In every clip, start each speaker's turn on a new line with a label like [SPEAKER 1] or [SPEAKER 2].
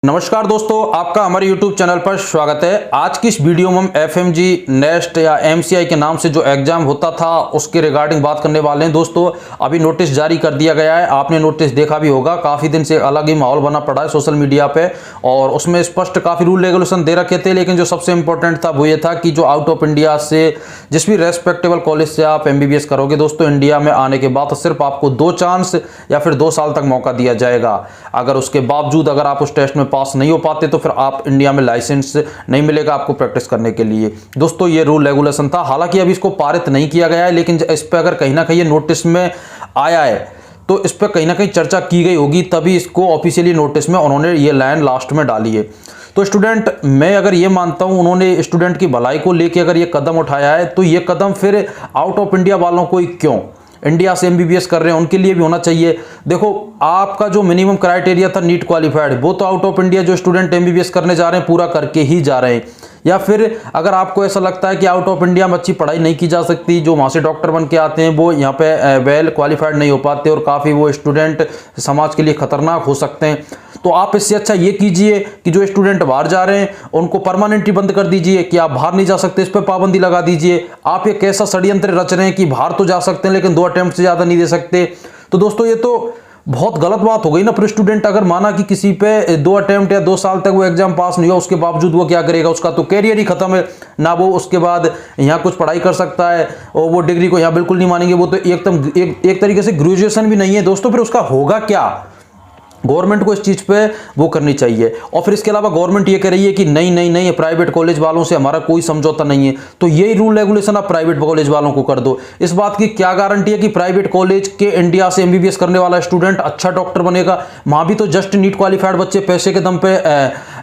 [SPEAKER 1] नमस्कार दोस्तों, आपका हमारे YouTube चैनल पर स्वागत है। आज की इस वीडियो में हम FMG नेस्ट या MCI के नाम से जो एग्जाम होता था उसके रिगार्डिंग बात करने वाले हैं। दोस्तों, अभी नोटिस जारी कर दिया गया है, आपने नोटिस देखा भी होगा। काफ़ी दिन से अलग ही माहौल बना पड़ा है सोशल मीडिया पे और उसमें स्पष्ट काफ़ी रूल रेगुलेशन दे रखे थे। लेकिन जो सबसे इंपॉर्टेंट था वो ये था कि जो आउट ऑफ इंडिया से जिस भी रेस्पेक्टेबल कॉलेज से आप MBBS करोगे दोस्तों, इंडिया में आने के बाद सिर्फ आपको 2 चांस या फिर 2 साल तक मौका दिया जाएगा। अगर उसके बावजूद अगर आप उस टेस्ट में पास नहीं हो पाते तो फिर आप इंडिया में लाइसेंस नहीं मिलेगा आपको प्रैक्टिस करने के लिए। दोस्तों, ये रूल रेगुलेशन था। हालांकि अभी इसको पारित नहीं किया गया है, लेकिन इस पर अगर कहीं ना कहीं ये नोटिस में आया है तो इस पर कहीं ना कहीं चर्चा की गई होगी, तभी इसको ऑफिशियली नोटिस में उन्होंने ये लाइन लास्ट में डाली है। तो स्टूडेंट, मैं अगर ये मानता हूं उन्होंने स्टूडेंट की भलाई को लेकर अगर ये कदम उठाया है तो ये कदम फिर आउट ऑफ इंडिया वालों को ही क्यों, इंडिया से MBBS कर रहे हैं उनके लिए भी होना चाहिए। देखो, आपका जो मिनिमम क्राइटेरिया था नीट क्वालिफाइड, वो तो आउट ऑफ इंडिया जो स्टूडेंट MBBS करने जा रहे हैं पूरा करके ही जा रहे हैं। या फिर अगर आपको ऐसा लगता है कि आउट ऑफ इंडिया में अच्छी पढ़ाई नहीं की जा सकती, जो वहाँ से डॉक्टर बन के आते हैं वो यहाँ पे वेल क्वालिफाइड नहीं हो पाते और काफ़ी वो स्टूडेंट समाज के लिए खतरनाक हो सकते हैं, तो आप इससे अच्छा ये कीजिए कि जो स्टूडेंट बाहर जा रहे हैं उनको परमानेंटली बंद कर दीजिए कि आप बाहर नहीं जा सकते, इस पर पाबंदी लगा दीजिए। आप ये कैसा षड्यंत्र रच रहे हैं कि बाहर तो जा सकते हैं लेकिन 2 अटेम्प्ट से ज़्यादा नहीं दे सकते। तो दोस्तों, ये तो बहुत गलत बात हो गई ना। फिर स्टूडेंट अगर माना कि किसी पे 2 अटेम्प्ट या 2 साल तक वो एग्जाम पास नहीं हुआ, उसके बावजूद वो क्या करेगा, उसका तो कैरियर ही खत्म है ना। वो उसके बाद यहाँ कुछ पढ़ाई कर सकता है और वो डिग्री को यहाँ बिल्कुल नहीं मानेंगे। वो तो एकदम एक तरीके से ग्रेजुएशन भी नहीं है दोस्तों, फिर उसका होगा क्या। गवर्नमेंट को इस चीज़ पे वो करनी चाहिए। और फिर इसके अलावा गवर्नमेंट ये कह रही है कि नहीं नहीं नहीं, प्राइवेट कॉलेज वालों से हमारा कोई समझौता नहीं है, तो यही रूल रेगुलेशन आप प्राइवेट कॉलेज वालों को कर दो। इस बात की क्या गारंटी है कि प्राइवेट कॉलेज के इंडिया से MBBS करने वाला स्टूडेंट अच्छा डॉक्टर बनेगा। वहाँ भी तो जस्ट नीट क्वालिफाइड बच्चे पैसे के दम पे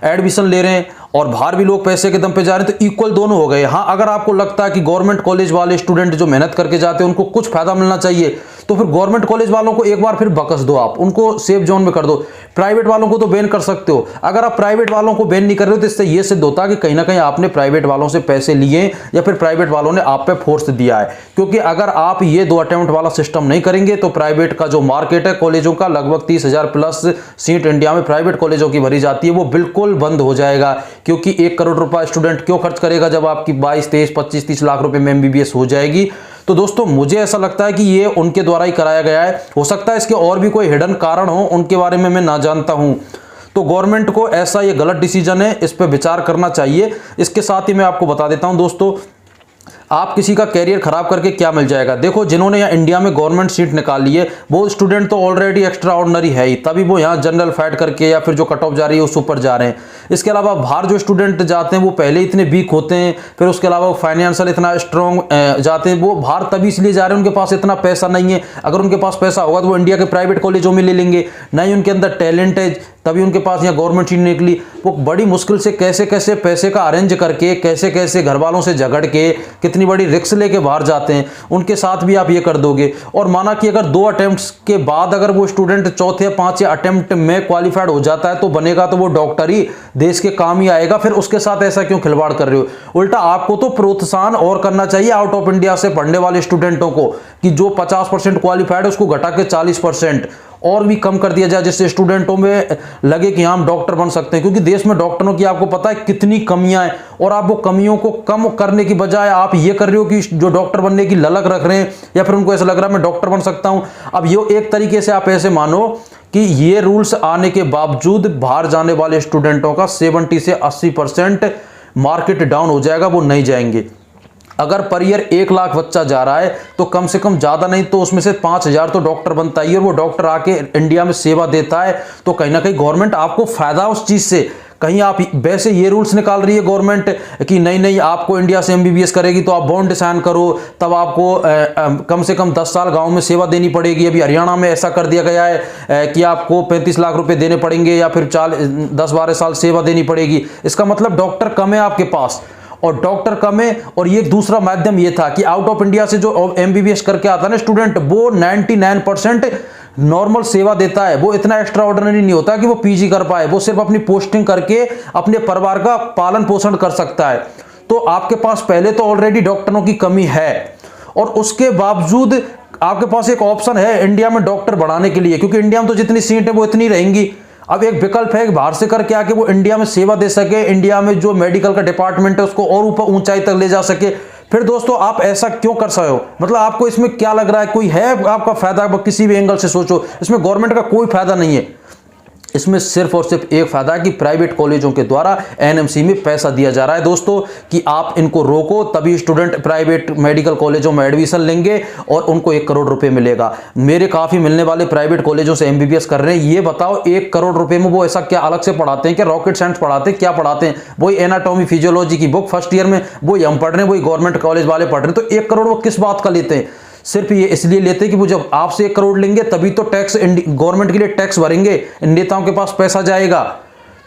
[SPEAKER 1] एडमिशन ले रहे हैं और बाहर भी लोग पैसे के दम पे जा रहे हैं, तो इक्वल दोनों हो गए। हाँ, अगर आपको लगता है कि गवर्नमेंट कॉलेज वाले स्टूडेंट जो मेहनत करके जाते हैं उनको कुछ फायदा मिलना चाहिए, तो फिर गवर्नमेंट कॉलेज वालों को एक बार फिर बकस दो, आप उनको सेफ जोन में कर दो। प्राइवेट वालों को तो बैन कर सकते हो। अगर आप प्राइवेट वालों को बैन नहीं कर रहे हो तो इससे यह सिद्ध होता है कि कहीं ना कहीं आपने प्राइवेट वालों से पैसे लिए या फिर प्राइवेट वालों ने आप पे फोर्स दिया है। क्योंकि अगर आप ये 2 अटेम्प्ट वाला सिस्टम नहीं करेंगे तो प्राइवेट का जो मार्केट है कॉलेजों का, लगभग 30,000 प्लस सीट इंडिया में प्राइवेट कॉलेजों की भरी जाती है, वो बिल्कुल बंद हो जाएगा। क्योंकि 1 करोड़ रुपया स्टूडेंट क्यों खर्च करेगा जब आपकी 22, 23, 25, 30 लाख रुपए में MBBS हो जाएगी। तो दोस्तों, मुझे ऐसा लगता है कि ये उनके द्वारा ही कराया गया है। हो सकता है इसके और भी कोई हिडन कारण हो, उनके बारे में मैं ना जानता हूं। तो गवर्नमेंट को ऐसा ये गलत डिसीजन है, इस पर विचार करना चाहिए। इसके साथ ही मैं आपको बता देता हूं दोस्तों, आप किसी का कैरियर खराब करके क्या मिल जाएगा। देखो, जिन्होंने यहाँ इंडिया में गवर्नमेंट सीट निकाली है वो स्टूडेंट तो ऑलरेडी एक्स्ट्रा ऑर्डिनरी है ही, तभी वो यहाँ जनरल फाइट करके या फिर जो कट ऑफ जा रही है उस ऊपर जा रहे हैं। इसके अलावा बाहर जो स्टूडेंट जाते हैं वो पहले इतने वीक होते हैं, फिर उसके अलावा वो फाइनेंशियल इतना स्ट्रॉन्ग जाते हैं। वो बाहर तभी इसलिए जा रहे हैं, उनके पास इतना पैसा नहीं है। अगर उनके पास पैसा होगा तो वो इंडिया के प्राइवेट कॉलेजों में ले लेंगे, नहीं उनके अंदर टैलेंट है तभी उनके पास यहाँ गवर्नमेंट सीट निकली। वो बड़ी मुश्किल से कैसे कैसे पैसे का अरेंज करके, कैसे कैसे घर वालों से झगड़ के, कितनी बड़ी रिस्क लेके बाहर जाते हैं, उनके साथ भी आप ये कर दोगे। और माना कि अगर 2 अटेम्प्ट्स के बाद अगर वो स्टूडेंट चौथे 5 अटेम्प्ट में क्वालिफाइड हो जाता है तो बनेगा तो वो डॉक्टर ही, देश के काम ही आएगा। फिर उसके साथ ऐसा क्यों खिलवाड़ कर रहे हो। उल्टा आपको तो प्रोत्साहन और करना चाहिए आउट ऑफ इंडिया से पढ़ने वाले स्टूडेंटों को कि जो 50% क्वालिफाइड है उसको घटा के 40% और भी कम कर दिया जाए, जिससे स्टूडेंटों में लगे कि हम डॉक्टर बन सकते हैं। क्योंकि देश में डॉक्टरों की आपको पता है कितनी कमियां हैं, और आप वो कमियों को कम करने की बजाय आप ये कर रहे हो कि जो डॉक्टर बनने की ललक रख रहे हैं या फिर उनको ऐसा लग रहा है मैं डॉक्टर बन सकता हूं। अब ये एक तरीके से आप ऐसे मानो कि ये रूल्स आने के बावजूद बाहर जाने वाले स्टूडेंटों का 70 से 80% मार्केट डाउन हो जाएगा, वो नहीं जाएंगे। अगर पर ईयर 1 लाख बच्चा जा रहा है तो कम से कम ज़्यादा नहीं तो उसमें से 5,000 तो डॉक्टर बनता ही है, और वो डॉक्टर आके इंडिया में सेवा देता है। तो कहीं ना कहीं गवर्नमेंट आपको फायदा उस चीज़ से। कहीं आप वैसे ये रूल्स निकाल रही है गवर्नमेंट कि नहीं नहीं आपको इंडिया से MBBS करेगी तो आप बॉन्ड साइन करो, तब आपको कम से कम 10 साल गांव में सेवा देनी पड़ेगी। अभी हरियाणा में ऐसा कर दिया गया है कि आपको 35 लाख रुपए देने पड़ेंगे या फिर 10-12 साल सेवा देनी पड़ेगी। इसका मतलब डॉक्टर कम है आपके पास, और डॉक्टर कम है। और ये दूसरा माध्यम ये था कि आउट ऑफ इंडिया से जो MBBS करके आता है ना स्टूडेंट, वो 99% नॉर्मल सेवा देता है। वो इतना एक्स्ट्रा ऑर्डिनरी नहीं होता कि वो PG कर पाए, वो सिर्फ अपनी पोस्टिंग करके अपने परिवार का पालन पोषण कर सकता है। तो आपके पास पहले तो ऑलरेडी डॉक्टरों की कमी है, और उसके बावजूद आपके पास एक ऑप्शन है इंडिया में डॉक्टर बढ़ाने के लिए, क्योंकि इंडिया में तो जितनी सीट है वो इतनी रहेंगी। अब एक विकल्प है कि बाहर से करके आके वो इंडिया में सेवा दे सके, इंडिया में जो मेडिकल का डिपार्टमेंट है उसको और ऊपर ऊंचाई तक ले जा सके। फिर दोस्तों आप ऐसा क्यों कर रहे हो? मतलब आपको इसमें क्या लग रहा है, कोई है आपका फायदा? किसी भी एंगल से सोचो, इसमें गवर्नमेंट का कोई फायदा नहीं है। इसमें सिर्फ और सिर्फ एक फायदा है कि प्राइवेट कॉलेजों के द्वारा एनएमसी में पैसा दिया जा रहा है दोस्तों, कि आप इनको रोको तभी स्टूडेंट प्राइवेट मेडिकल कॉलेजों में एडमिशन लेंगे और उनको 1 करोड़ रुपए मिलेगा। मेरे काफी मिलने वाले प्राइवेट कॉलेजों से एमबीबीएस कर रहे हैं। ये बताओ 1 करोड़ रुपए में वो ऐसा क्या अलग से पढ़ाते हैं? क्या रॉकेट साइंस पढ़ाते हैं? क्या पढ़ाते हैं? वही एनाटॉमी फिजियोलॉजी की बुक फर्स्ट ईयर में वही हम पढ़ रहे हैं, वही गवर्नमेंट कॉलेज वाले पढ़ रहे हैं। तो 1 करोड़ वो किस बात का लेते हैं? सिर्फ ये इसलिए लेते हैं कि वो जब आपसे 1 करोड़ लेंगे तभी तो टैक्स गवर्नमेंट के लिए टैक्स भरेंगे, नेताओं के पास पैसा जाएगा।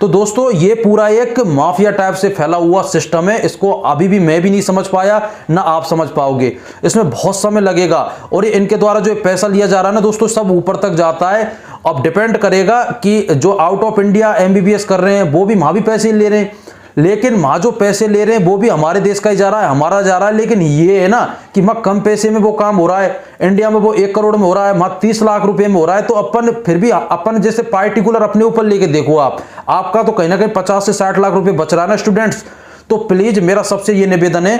[SPEAKER 1] तो दोस्तों ये पूरा एक माफिया टाइप से फैला हुआ सिस्टम है। इसको अभी भी मैं भी नहीं समझ पाया, ना आप समझ पाओगे। इसमें बहुत समय लगेगा और ये इनके द्वारा जो पैसा लिया जा रहा है ना दोस्तों, सब ऊपर तक जाता है। अब डिपेंड करेगा कि जो आउट ऑफ इंडिया एमबीबीएस कर रहे हैं वो भी वहां भी पैसे ले रहे हैं, लेकिन वहां जो पैसे ले रहे हैं वो भी हमारे देश का ही जा रहा है, हमारा जा रहा है। लेकिन ये है ना कि वहां कम पैसे में वो काम हो रहा है, इंडिया में वो 1 करोड़ में हो रहा है, वहां 30 लाख रुपए में हो रहा है। तो अपन फिर भी अपन जैसे पार्टिकुलर अपने ऊपर लेके देखो, आपका तो कहीं ना कहीं 50 से 60 लाख रुपए बच रहा है ना स्टूडेंट्स। तो प्लीज मेरा सबसे ये निवेदन है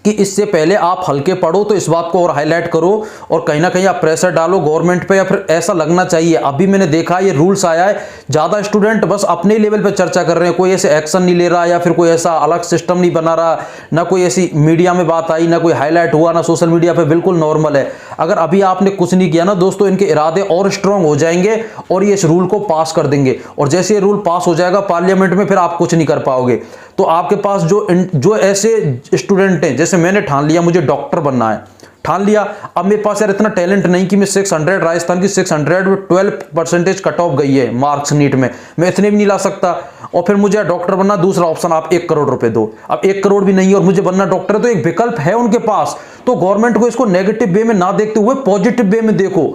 [SPEAKER 1] कि इससे पहले आप हल्के पढ़ो, तो इस बात को और हाईलाइट करो और कहीं ना कहीं आप प्रेशर डालो गवर्नमेंट पे, या फिर ऐसा लगना चाहिए। अभी मैंने देखा ये रूल्स आया है, ज्यादा स्टूडेंट बस अपने लेवल पे चर्चा कर रहे हैं, कोई ऐसे एक्शन नहीं ले रहा, या फिर कोई ऐसा अलग सिस्टम नहीं बना रहा, ना कोई ऐसी मीडिया में बात आई, ना कोई हाईलाइट हुआ, ना सोशल मीडिया पे, बिल्कुल नॉर्मल है। अगर अभी आपने कुछ नहीं किया ना दोस्तों, इनके इरादे और स्ट्रांग हो जाएंगे और ये इस रूल को पास कर देंगे। और जैसे ये रूल पास हो जाएगा पार्लियामेंट में, फिर आप कुछ नहीं कर पाओगे। तो आपके पास जो ऐसे स्टूडेंट हैं, जैसे मैंने ठान लिया मुझे डॉक्टर बनना है, ठान लिया, अब मेरे पास यार इतना टैलेंट नहीं कि मैं 600 राजस्थान की 612% कट ऑफ गई है मार्क्स नीट में, मैं इतने भी नहीं ला सकता। और फिर मुझे डॉक्टर बनना, दूसरा ऑप्शन आप 1 करोड़ रुपए दो। अब 1 करोड़ भी नहीं है और मुझे बनना डॉक्टर है, तो एक विकल्प है उनके पास। तो गवर्नमेंट को इसको नेगेटिव वे में ना देखते हुए पॉजिटिव वे में देखो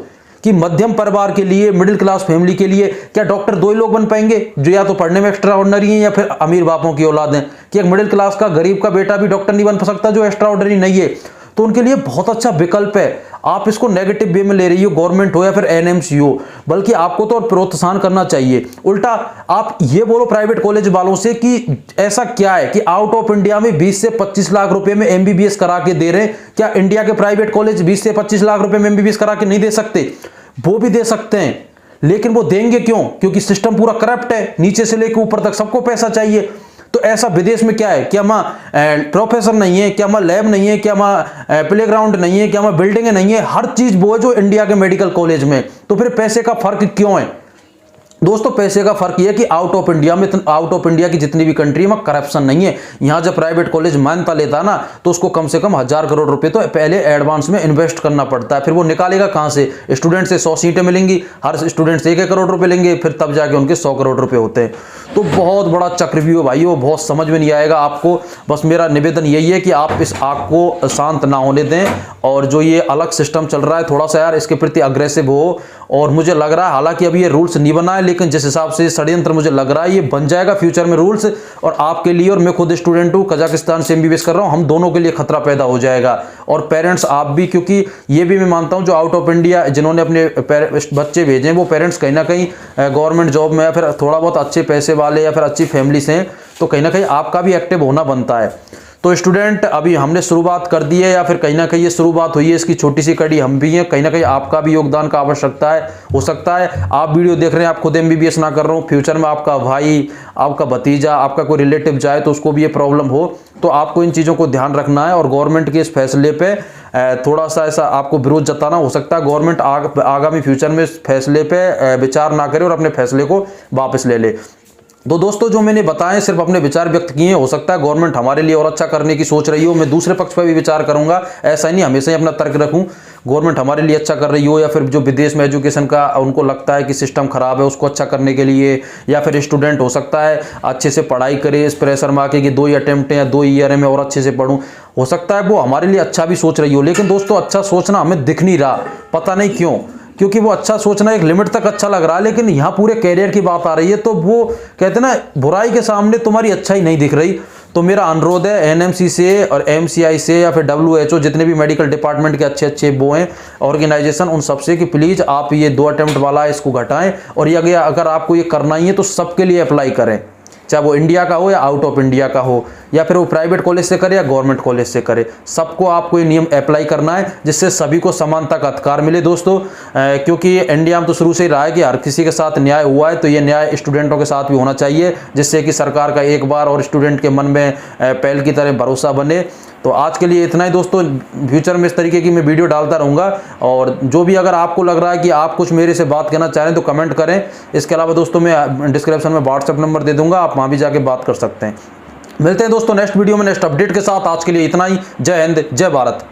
[SPEAKER 1] कि मध्यम परिवार के लिए, मिडिल क्लास फैमिली के लिए क्या डॉक्टर 2 ही लोग बन पाएंगे जो या तो पढ़ने में एक्स्ट्रा ऑर्डिनरी है या फिर अमीर बापों की औलाद है? कि एक मिडिल क्लास का गरीब का बेटा भी डॉक्टर नहीं बन सकता जो एक्स्ट्रा ऑर्डिनरी नहीं है? तो उनके लिए बहुत अच्छा विकल्प है। आप इसको नेगेटिव वे में ले रही हो, गवर्नमेंट हो या फिर एनएमसी हो, बल्कि आपको तो प्रोत्साहन करना चाहिए। उल्टा आप ये बोलो प्राइवेट कॉलेज वालों से कि ऐसा क्या है कि आउट ऑफ इंडिया में 20 से 25 लाख रुपए में एमबीबीएस करा के दे रहे हैं, क्या इंडिया के प्राइवेट कॉलेज 20 से 25 लाख रुपए में एमबीबीएस करा के नहीं दे सकते? वो भी दे सकते हैं, लेकिन वो देंगे क्यों? क्योंकि सिस्टम पूरा करप्ट है, नीचे से लेकर ऊपर तक सबको पैसा चाहिए। तो ऐसा विदेश में क्या है? क्या वहां प्रोफेसर नहीं है? क्या वहां लैब नहीं है? क्या वहां प्लेग्राउंड नहीं है? क्या वहां बिल्डिंगें नहीं है? हर चीज वो है जो इंडिया के मेडिकल कॉलेज में। तो फिर पैसे का फर्क क्यों है दोस्तों? पैसे का फर्क यह है कि आउट ऑफ इंडिया की जितनी भी कंट्री में करप्शन नहीं है। यहां जब प्राइवेट कॉलेज मान्यता लेता है ना, तो उसको कम से कम 1000 करोड़ रुपए तो पहले एडवांस में इन्वेस्ट करना पड़ता है। फिर वो निकालेगा कहां से? स्टूडेंट से 100 सीटें मिलेंगी, हर स्टूडेंट से 1 करोड़ रुपए लेंगे, फिर तब जाके उनके 100 करोड़ रुपए होते हैं। तो बहुत बड़ा चक्रव्यूह है भाइयों, बहुत समझ में नहीं आएगा आपको। बस मेरा निवेदन यही है कि आप इस आग को शांत ना होने दें, और जो ये अलग सिस्टम चल रहा है थोड़ा सा यार इसके प्रति अग्रेसिव हो। और मुझे लग रहा है, हालांकि अभी ये रूल्स नहीं बना है, लेकिन जिस हिसाब से षड्यंत्र मुझे लग रहा है ये बन जाएगा फ्यूचर में रूल्स, और आपके लिए, और मैं खुद स्टूडेंट हूँ, कजाकिस्तान से एमबीबीएस कर रहा हूँ, हम दोनों के लिए खतरा पैदा हो जाएगा। और पेरेंट्स आप भी, क्योंकि ये भी मैं मानता हूँ जो आउट ऑफ इंडिया जिन्होंने अपने बच्चे भेजे वो पेरेंट्स कहीं ना कहीं गवर्नमेंट जॉब में या फिर थोड़ा बहुत अच्छे पैसे वाले या फिर अच्छी फैमिली से हैं, तो कहीं ना कहीं आपका भी एक्टिव होना बनता है। तो स्टूडेंट अभी हमने शुरुआत कर दी है, या फिर कहीं ना कहीं ये शुरुआत हुई है, इसकी छोटी सी कड़ी हम भी हैं, कहीं ना कहीं आपका भी योगदान का आवश्यकता है। हो सकता है आप वीडियो देख रहे हैं, आप खुद एमबीबीएस ना कर रहे हो, फ्यूचर में आपका भाई, आपका भतीजा, आपका कोई रिलेटिव जाए तो उसको भी ये प्रॉब्लम हो, तो आपको इन चीज़ों को ध्यान रखना है। और गवर्नमेंट के इस फैसले पे थोड़ा सा ऐसा आपको विरोध जताना हो सकता है। गवर्नमेंट आगामी फ्यूचर में इस फैसले पे विचार ना करे और अपने फैसले को वापस ले ले। तो दोस्तों जो मैंने बताए सिर्फ अपने विचार व्यक्त किए, हो सकता है गवर्नमेंट हमारे लिए और अच्छा करने की सोच रही हो, मैं दूसरे पक्ष पर भी विचार करूंगा, ऐसा ही नहीं हमेशा ही अपना तर्क रखूं। गवर्नमेंट हमारे लिए अच्छा कर रही हो, या फिर जो विदेश में एजुकेशन का उनको लगता है कि सिस्टम खराब है उसको अच्छा करने के लिए, या फिर स्टूडेंट हो सकता है अच्छे से पढ़ाई करे इस प्रेशर में आके कि 2 ही अटेम्प्ट हैं या 2 ईयर में और अच्छे से पढ़ूं, हो सकता है वो हमारे लिए अच्छा भी सोच रही हो। लेकिन दोस्तों अच्छा सोचना हमें दिख नहीं रहा, पता नहीं क्यों, क्योंकि वो अच्छा सोचना एक लिमिट तक अच्छा लग रहा है, लेकिन यहाँ पूरे कैरियर की बात आ रही है तो वो कहते हैं ना बुराई के सामने तुम्हारी अच्छाई नहीं दिख रही। तो मेरा अनुरोध है एनएमसी से और एमसीआई से या फिर WHO, जितने भी मेडिकल डिपार्टमेंट के अच्छे अच्छे वो हैं ऑर्गेनाइजेशन, उन सबसे कि प्लीज़ आप ये 2 अटेम्प्ट वाला है इसको घटाएं, और ये अगर आपको ये करना ही है तो सबके लिए अप्लाई करें, चाहे वो इंडिया का हो या आउट ऑफ इंडिया का हो, या फिर वो प्राइवेट कॉलेज से करे या गवर्नमेंट कॉलेज से करे, सबको आपको ये नियम अप्लाई करना है, जिससे सभी को समानता का अधिकार मिले दोस्तों। क्योंकि इंडिया में तो शुरू से ही रहा है कि हर किसी के साथ न्याय हुआ है, तो ये न्याय स्टूडेंटों के साथ भी होना चाहिए, जिससे कि सरकार का एक बार और स्टूडेंट के मन में पहल की तरह भरोसा बने। तो आज के लिए इतना ही दोस्तों, फ्यूचर में इस तरीके की मैं वीडियो डालता रहूँगा, और जो भी अगर आपको लग रहा है कि आप कुछ मेरे से बात करना चाह रहे हैं तो कमेंट करें। इसके अलावा दोस्तों मैं डिस्क्रिप्शन में व्हाट्सएप नंबर दे दूंगा, आप वहाँ भी जाके बात कर सकते हैं। मिलते हैं दोस्तों नेक्स्ट वीडियो में नेक्स्ट अपडेट के साथ। आज के लिए इतना ही। जय हिंद, जय भारत।